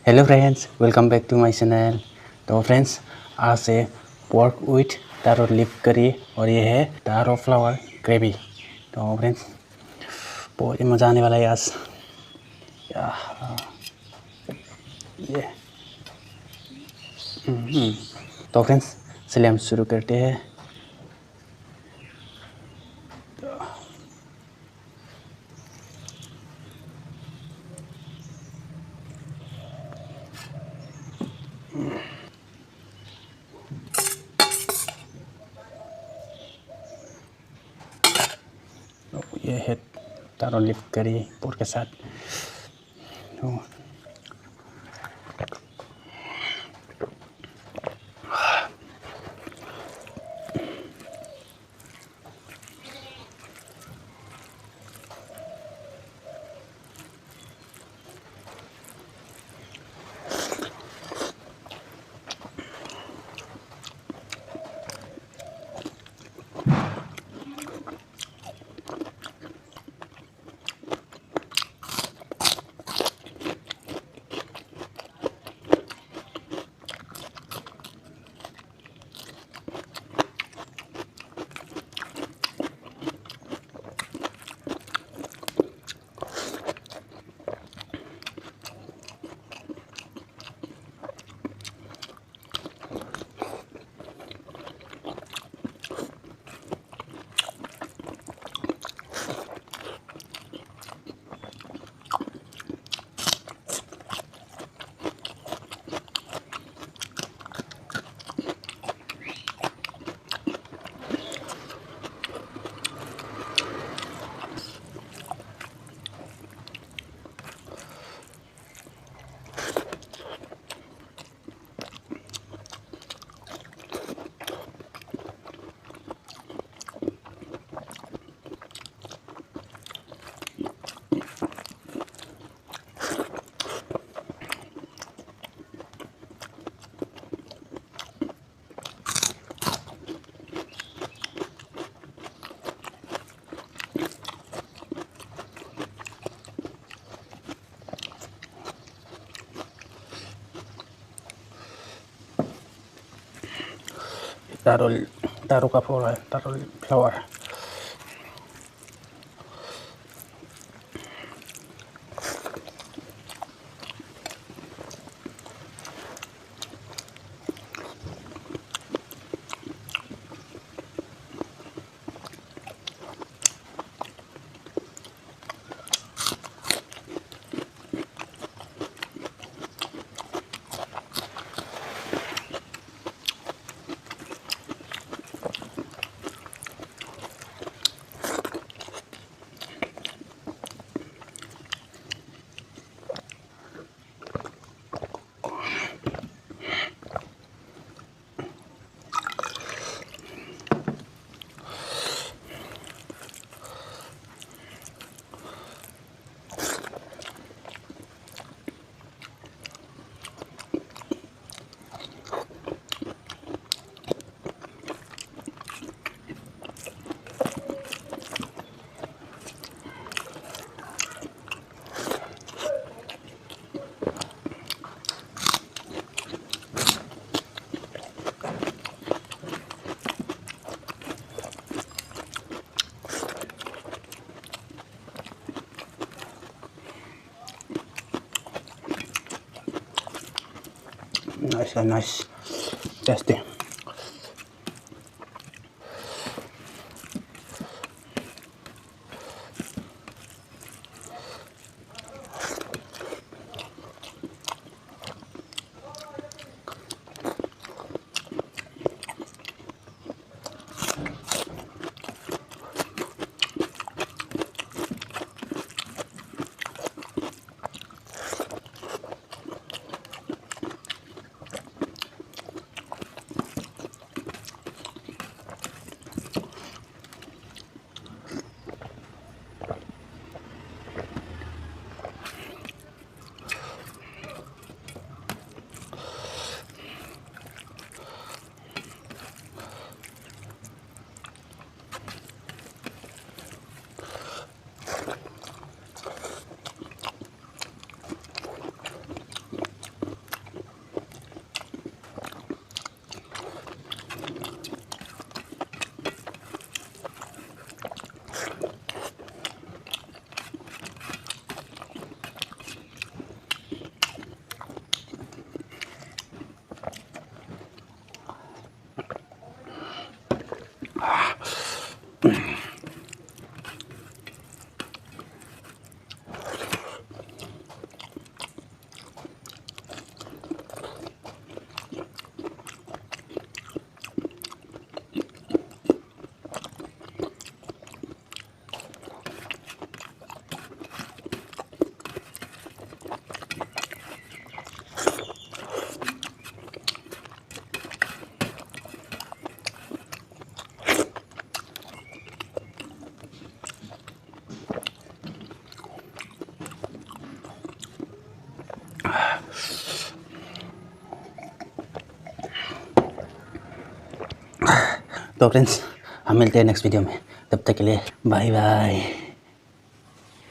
Hello friends, welcome back to my channel. तो friends, आज से पोर्क विथ टारो लीफ करी और ये है टारो फ्लावर ग्रेवी। तो फ्रेंड्स, बहुत ही मज़ा आने वाला है आज। या, ये तो फ्रेंड्स, चलिए हम शुरू करते हैं। तो ये है टारो लीफ करी पोर्क के साथ। तो टारो टारो का फूल है, टारो फ्लावर। Nice, tasty. तो फ्रेंड्स हम मिलते हैं नेक्स्ट वीडियो में, तब तक के लिए बाय बाय।